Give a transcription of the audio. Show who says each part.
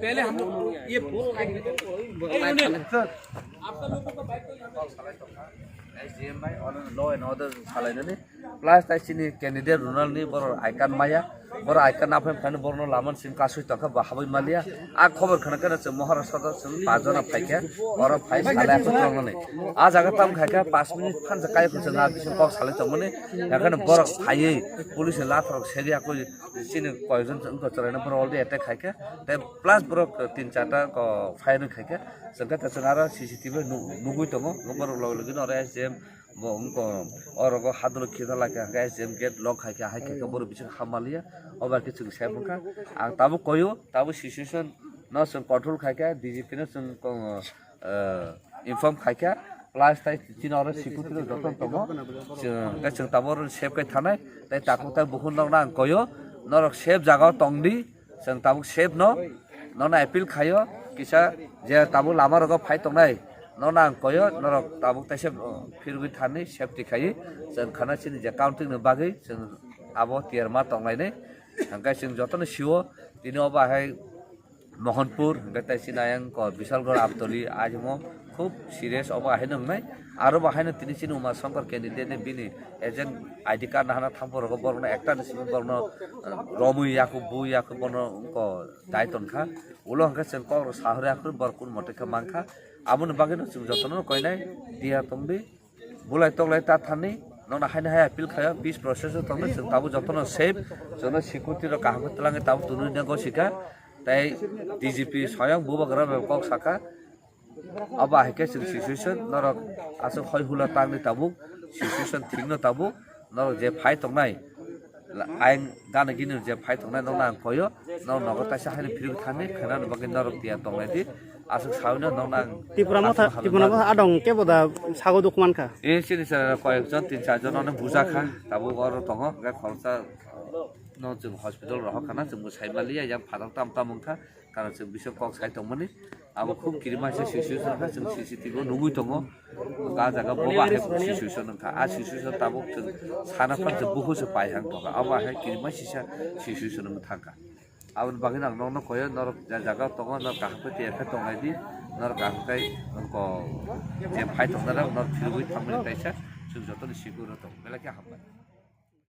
Speaker 1: पहले हम लोग ये
Speaker 2: SDM by on law and order salayani plus tai sini candidate runal ni bor icon maya bor icon na phan borno laman sim kasui taka bahabai malia a khobor khana kana se maharashtra da sim pajona phaika or phai salai ko tongne a jaga tam khaika 5 minute phan ja kai ko na bisin kok salai tomone ekhane bor phai police la throk seria ko sini koijon ko chorena bor already attack khaika te plus bor 3-4 ta ko phai no khaika sangka ta sangara CCTV nugui tongo ngor login or SDM ko or ko hadro khida laka SDM gate lock khaika hai khaika bor bisin khamalia obar kichu saibka ang tabu koyo tabu situation no sun control khaika DGP no sun inform khaika plus tai tin or security joton tomo ga chung tabor save kai thanai tai taku ta bukhun nang koyo norok save jaga tongdi chung tabu save no nona appeal khayo kisa je tabu lama rogo phai tongnai nona koyo norok tabu taise firgui thani safety khai chung khana chini je counting no bagai chung abo tierma tonglai nei hangkai chung joton siwo tini oba hai mohanpur gatai sinayang ko bisalgor abdoli ajmo খুব serious অবা হাইনং নাই আরো বাহাইনো তিনি চিনি Uma Shankar candidate নে বিনি agent ID card নাহানা থাম্পর রগ বর্ণ একটা নিসিম বর্ণ রমুই ইয়াকু বু ইয়াকু বর্ণ ক দায়তন খা উলো হংকা সেন ক সাহরে আকুর বরকুন মটেখা মাংখা আমুন বাগেনো চিম যতন কইনাই দিয়া তম্বি বুলাই তগলাই তা থানি ননা হাইনা হাই আপিল খায়া 20 প্রসেস তমনে जों তাবু যতন সেফ जों সিকিউরিটি র কাহাগত লাঙ্গে তাবু তুনুনা গসিকা তাই ডিজিপি স্বয়ং বুবাগরা কক সাকা aba heke situation norok aso khoi hula tangni tabuk situation thingno tabuk norok je phai tongnai ain gana ginu je phai tongnai nona koyo nor nogo taisa haine phiru thani khana no bagin norok tia tongnai di aso sauna nona
Speaker 3: tipura ma adong ke boda sago dokuman kha
Speaker 2: e sini sara koyekjon 3-4 jon ona buja kha tabu oro tongo ga khorsa no जों hospital रह खाना जों साइमालिया या father ताम तामखा कारण जों बिसोर कक साइ दंमोन अब खूब किरिमासे सिचुएशन खा जों सीसीटीवी नुगुइ दङ गा जागा बबा हे सिचुएशन खा आ सिचुएशन ताबो जों साना फान जों बहुसो पाइहां दङ अब हे किरिमासे सिचुएशन थाका अब बागै नां न कय नर जागा दङ न काहपे तेखा दङाइदि नर काहकै को जे फाइ दङरा नर फिरगुइ थांनो ताइसा जों जतन सिगुर दङ बेलाके हाबबाय